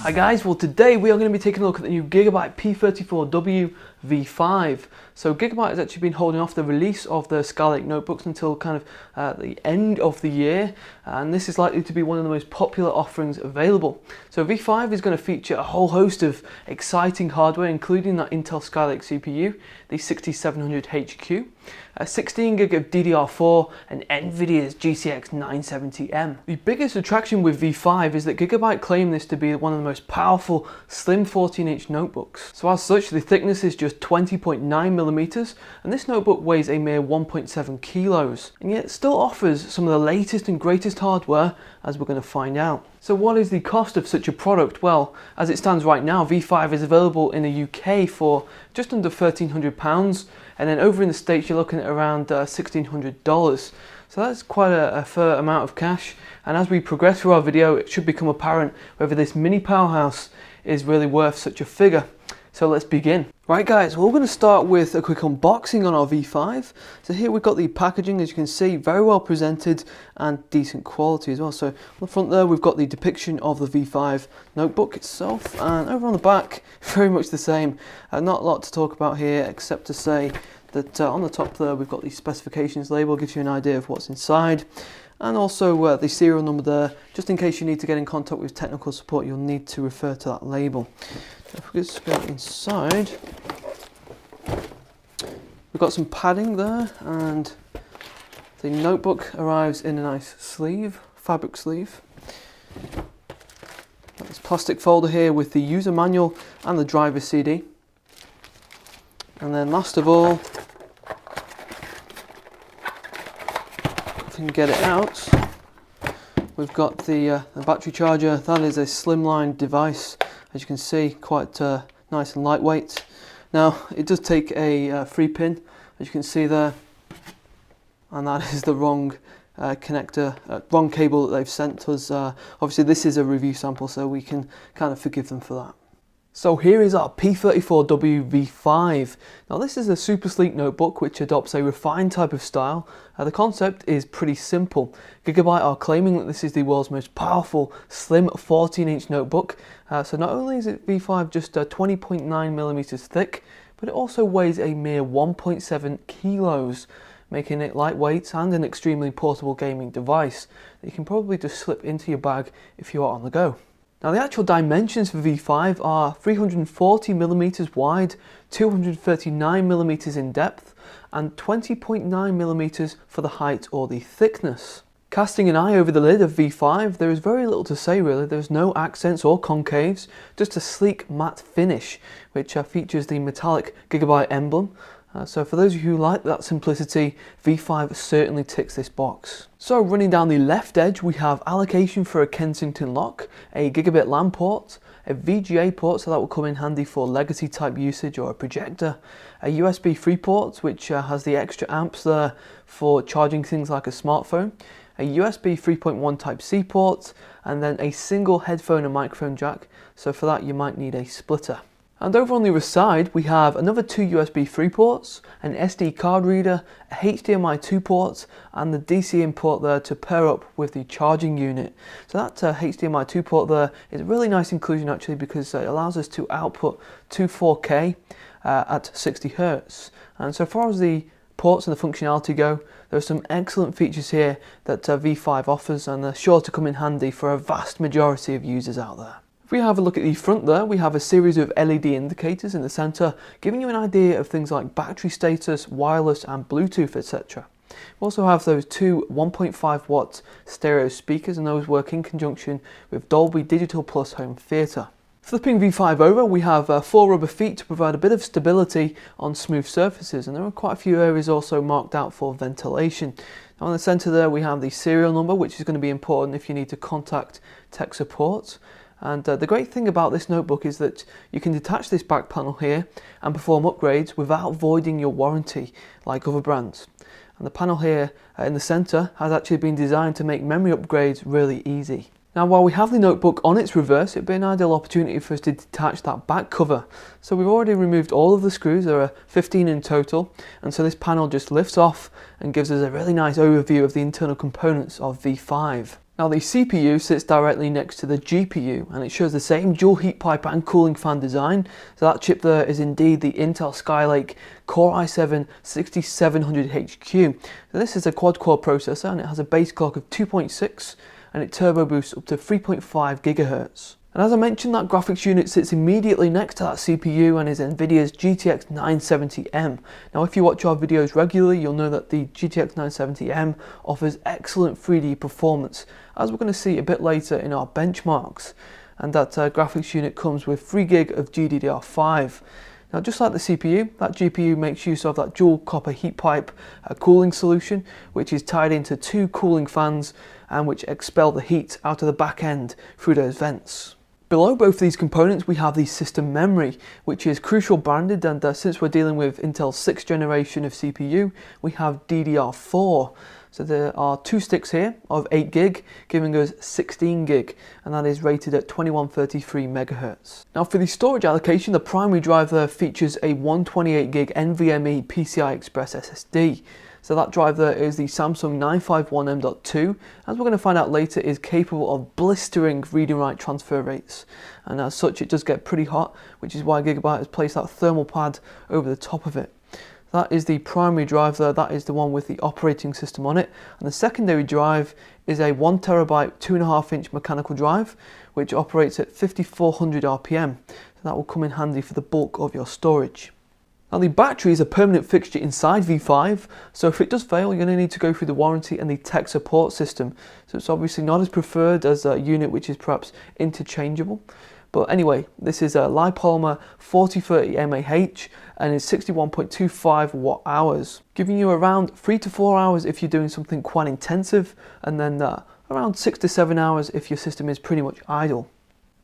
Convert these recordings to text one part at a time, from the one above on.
Hi guys, well today we are going to be taking a look at the new GIGABYTE P34W V5. So GIGABYTE has actually been holding off the release of the Skylake notebooks until kind of the end of the year, and this is likely to be one of the most popular offerings available. So V5 is going to feature a whole host of exciting hardware, including that Intel Skylake CPU, the 6700 HQ, 16 gig of DDR4 and NVIDIA's GTX 970M. The biggest attraction with V5 is that GIGABYTE claim this to be one of the most powerful slim 14-inch notebooks. So as such, the thickness is just 20.9mm, and this notebook weighs a mere 1.7 kilos, and yet still offers some of the latest and greatest hardware, as we're going to find out. So what is the cost of such a product? Well, as it stands right now, V5 is available in the UK for just under £1,300, and then over in the States you're looking at around $1,600. So that's quite a fair amount of cash, and as we progress through our video it should become apparent whether this mini powerhouse is really worth such a figure. So let's begin. Right guys, well, we're going to start with a quick unboxing on our V5. So here we've got the packaging, as you can see, very well presented and decent quality as well. So on the front there we've got the depiction of the V5 notebook itself, and over on the back very much the same. Not a lot to talk about here except to say that on the top there we've got the specifications label, gives you an idea of what's inside, and also the serial number there, just in case you need to get in contact with technical support you'll need to refer to that label. So if we just go inside, we've got some padding there, and the notebook arrives in a nice sleeve, fabric sleeve. Got this plastic folder here with the user manual and the driver CD. And then last of all, if we can get it out, we've got the battery charger. That is a slimline device, as you can see, quite nice and lightweight. Now it does take a 3-pin, as you can see there, and that is the wrong connector, wrong cable that they've sent us. Obviously this is a review sample, so we can kind of forgive them for that. So here is our P34W V5. Now this is a super sleek notebook which adopts a refined type of style. The concept is pretty simple. GIGABYTE are claiming that this is the world's most powerful slim 14-inch notebook. So not only is it V5 just 20.9mm thick, but it also weighs a mere 1.7 kilos, making it lightweight and an extremely portable gaming device that you can probably just slip into your bag if you are on the go. Now the actual dimensions for V5 are 340mm wide, 239mm in depth, and 20.9mm for the height or the thickness. Casting an eye over the lid of V5, there is very little to say really. There's no accents or concaves, just a sleek matte finish, which features the metallic GIGABYTE emblem. So for those of you who like that simplicity, V5 certainly ticks this box. So running down the left edge, we have allocation for a Kensington lock, a gigabit LAN port, a VGA port, so that will come in handy for legacy type usage or a projector, a USB 3 port which has the extra amps there for charging things like a smartphone, a USB 3.1 type C port, and then a single headphone and microphone jack, so for that you might need a splitter. And over on the other side we have another 2 USB 3 ports, an SD card reader, a HDMI 2 port, and the DC in port there to pair up with the charging unit. So that HDMI 2 port there is a really nice inclusion actually, because it allows us to output to 4K at 60 Hz. And so far as the ports and the functionality go, there are some excellent features here that V5 offers, and they're sure to come in handy for a vast majority of users out there. If we have a look at the front there, we have a series of LED indicators in the centre, giving you an idea of things like battery status, wireless and Bluetooth, etc. We also have those 2 1.5 watt stereo speakers, and those work in conjunction with Dolby Digital Plus home theatre. Flipping V5 over, we have 4 rubber feet to provide a bit of stability on smooth surfaces, and there are quite a few areas also marked out for ventilation. Now in the centre there we have the serial number, which is going to be important if you need to contact tech support. And the great thing about this notebook is that you can detach this back panel here and perform upgrades without voiding your warranty like other brands. And the panel here in the centre has actually been designed to make memory upgrades really easy. Now while we have the notebook on its reverse, it'd be an ideal opportunity for us to detach that back cover. So we've already removed all of the screws, there are 15 in total, and so this panel just lifts off and gives us a really nice overview of the internal components of V5. Now the CPU sits directly next to the GPU and it shows the same dual heat pipe and cooling fan design. So that chip there is indeed the Intel Skylake Core i7-6700HQ. So this is a quad-core processor and it has a base clock of 2.6 and it turbo boosts up to 3.5 GHz. And as I mentioned, that graphics unit sits immediately next to that CPU and is NVIDIA's GTX 970M. Now if you watch our videos regularly, you'll know that the GTX 970M offers excellent 3D performance, as we're going to see a bit later in our benchmarks. And that graphics unit comes with 3 GB of GDDR5. Now just like the CPU, that GPU makes use of that dual copper heat pipe cooling solution, which is tied into 2 cooling fans and which expel the heat out of the back end through those vents. Below both of these components we have the system memory, which is crucial branded, and since we're dealing with Intel's 6th generation of CPU, we have DDR4. So there are 2 sticks here of 8 GB, giving us 16 GB, and that is rated at 2133 MHz. Now for the storage allocation, the primary drive there features a 128 GB NVMe PCI Express SSD. So that drive there is the Samsung 951M.2, as we're going to find out later is capable of blistering read and write transfer rates. And as such it does get pretty hot, which is why Gigabyte has placed that thermal pad over the top of it. That is the primary drive there, that is the one with the operating system on it. And the secondary drive is a 1TB 2.5-inch mechanical drive, which operates at 5400 RPM. So that will come in handy for the bulk of your storage. Now the battery is a permanent fixture inside V5, so if it does fail you're going to need to go through the warranty and the tech support system. So it's obviously not as preferred as a unit which is perhaps interchangeable. But anyway, this is a Lipolymer 4030 mAh and is 61.25 watt hours, giving you around 3 to 4 hours if you're doing something quite intensive, and then around 6 to 7 hours if your system is pretty much idle.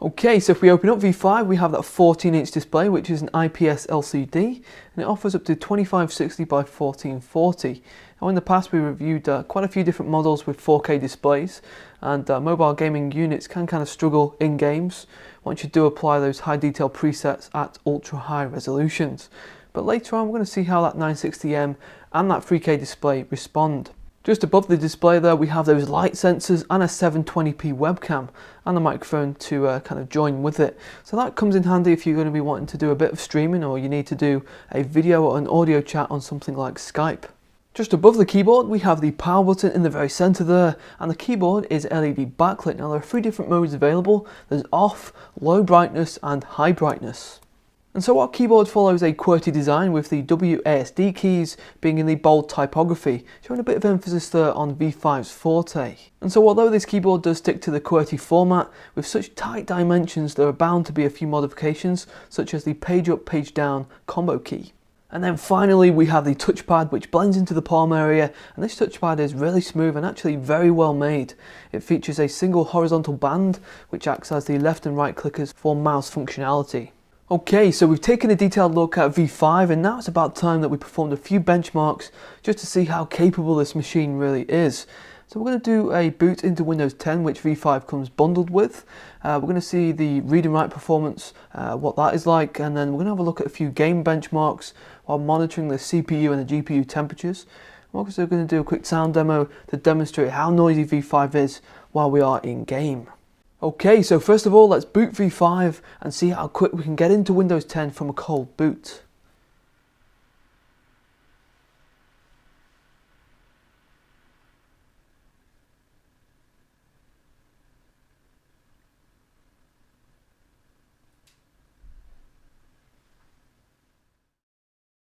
Okay, so if we open up V5, we have that 14-inch display, which is an IPS LCD, and it offers up to 2560 by 1440. Now in the past we reviewed quite a few different models with 4K displays, and mobile gaming units can kind of struggle in games once you do apply those high detail presets at ultra high resolutions. But later on we're going to see how that 960M and that 3K display respond. Just above the display there we have those light sensors and a 720p webcam and the microphone to kind of join with it. So that comes in handy if you're going to be wanting to do a bit of streaming, or you need to do a video or an audio chat on something like Skype. Just above the keyboard we have the power button in the very centre there, and the keyboard is LED backlit. Now there are 3 different modes available. There's off, low brightness and high brightness. And so our keyboard follows a QWERTY design, with the WASD keys being in the bold typography, showing a bit of emphasis there on V5's Vortez. And so although this keyboard does stick to the QWERTY format, with such tight dimensions there are bound to be a few modifications, such as the page up, page down combo key. And then finally we have the touchpad, which blends into the palm area, and this touchpad is really smooth and actually very well made. It features a single horizontal band which acts as the left and right clickers for mouse functionality. Okay, so we've taken a detailed look at V5, and now it's about time that we performed a few benchmarks just to see how capable this machine really is. So we're going to do a boot into Windows 10, which V5 comes bundled with. We're going to see the read and write performance, what that is like, and then we're going to have a look at a few game benchmarks while monitoring the CPU and the GPU temperatures. We're also going to do a quick sound demo to demonstrate how noisy V5 is while we are in game. Okay, so first of all let's boot V5 and see how quick we can get into Windows 10 from a cold boot.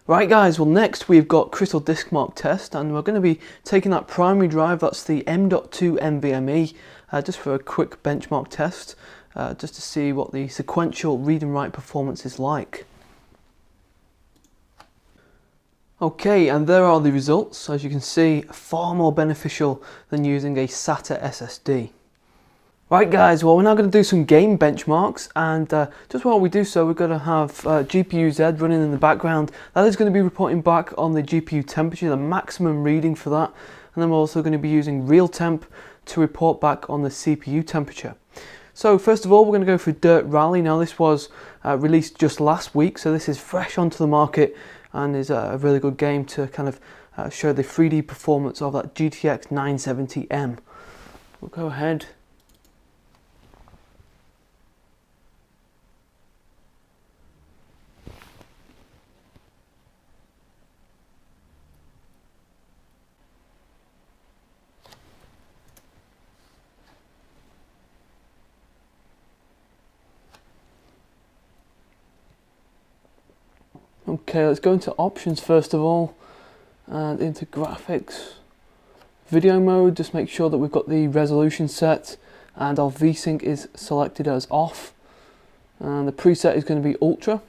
Right guys, well next we've got Crystal Disk Mark Test, and we're going to be taking that primary drive, that's the M.2 NVMe, just for a quick benchmark test, just to see what the sequential read and write performance is like. Okay, and there are the results. As you can see, far more beneficial than using a SATA SSD. Right guys, well we're now going to do some game benchmarks, and just while we do so we're going to have GPU-Z running in the background. That is going to be reporting back on the GPU temperature, the maximum reading for that, and then we're also going to be using real temp to report back on the CPU temperature. So first of all we're going to go for Dirt Rally. Now this was released just last week, so this is fresh onto the market and is a really good game to kind of show the 3D performance of that GTX 970M. we'll go ahead. Okay, let's go into options first of all, and into graphics. Video mode, just make sure that we've got the resolution set and our VSync is selected as off. And the preset is going to be Ultra.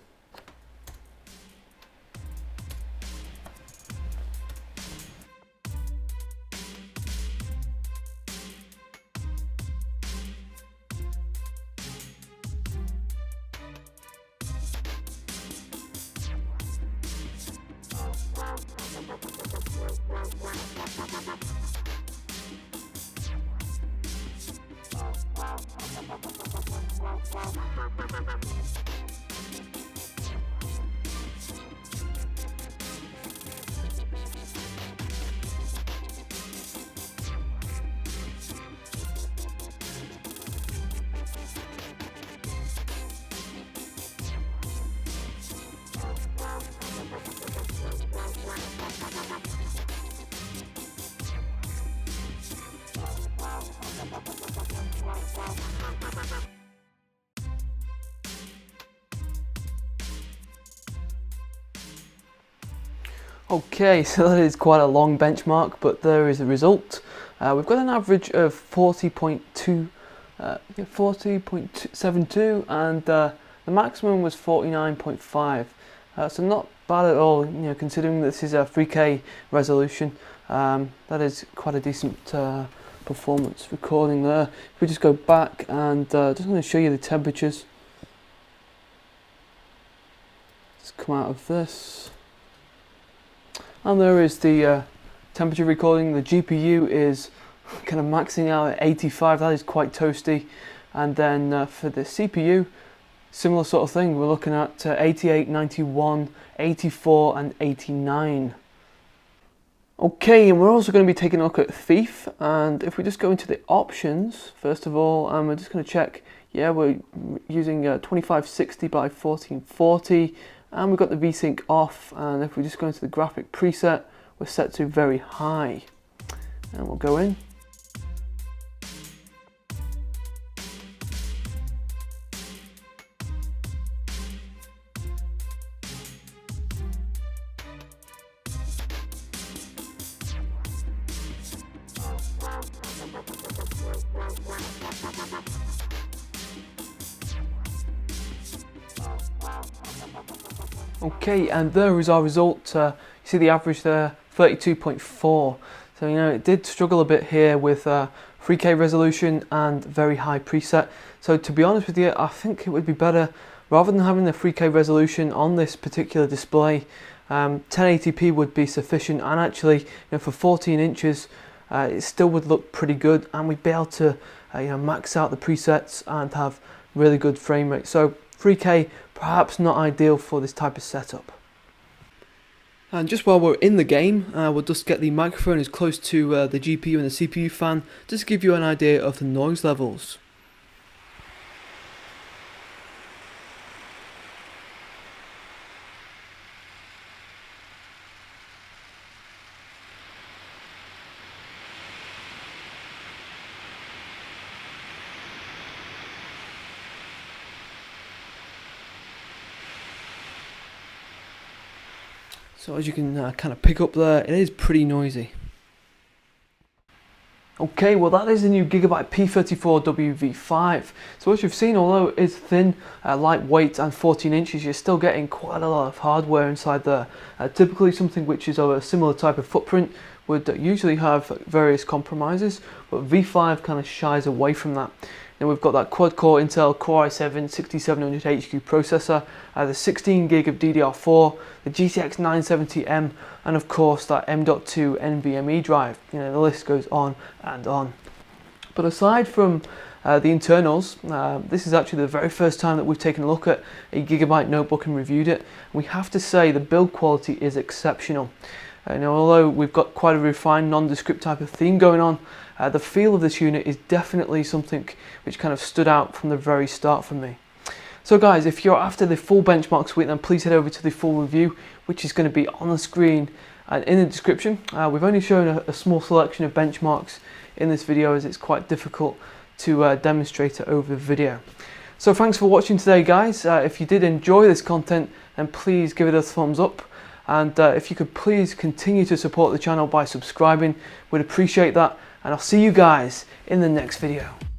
Okay, so that is quite a long benchmark, but there is a result. We've got an average of 40.72, and the maximum was 49.5. So not bad at all, considering this is a 3K resolution. That is quite a decent performance recording there. If we just go back and just going to show you the temperatures. Let's come out of this. And there is the temperature recording. The GPU is kind of maxing out at 85, that is quite toasty. And then for the CPU, similar sort of thing, we're looking at 88, 91, 84 and 89. Okay, and we're also going to be taking a look at Thief, and if we just go into the options, first of all, we're just going to check, yeah, we're using 2560 by 1440, and we've got the VSync off, and if we just go into the graphic preset, we're set to very high, and we'll go in. Okay, and there is our result. You see the average there, 32.4. So it did struggle a bit here with 3K resolution and very high preset. So to be honest with you, I think it would be better, rather than having the 3K resolution on this particular display, 1080p would be sufficient. And actually, for 14 inches, it still would look pretty good, and we'd be able to max out the presets and have really good frame rate. So 3K perhaps not ideal for this type of setup. And just while we're in the game, we'll just get the microphone as close to the GPU and the CPU fan, just to give you an idea of the noise levels. So as you can kind of pick up there, it is pretty noisy. Okay, well that is the new GIGABYTE P34W V5. So as you've seen, although it is thin, lightweight and 14 inches, you're still getting quite a lot of hardware inside there. Typically something which is of a similar type of footprint would usually have various compromises, but V5 kind of shies away from that. Then we've got that quad-core Intel Core i7 6700 HQ processor, the 16 gig of DDR4, the GTX 970M, and of course that M.2 NVMe drive. The list goes on and on. But aside from the internals, this is actually the very first time that we've taken a look at a Gigabyte notebook and reviewed it. We have to say the build quality is exceptional. And although we've got quite a refined nondescript type of theme going on, the feel of this unit is definitely something which kind of stood out from the very start for me. So guys, if you're after the full benchmark suite, then please head over to the full review, which is going to be on the screen and in the description. We've only shown a small selection of benchmarks in this video, as it's quite difficult to demonstrate it over video. So thanks for watching today, guys. If you did enjoy this content, then please give it a thumbs up, and if you could please continue to support the channel by subscribing, we'd appreciate that, and I'll see you guys in the next video.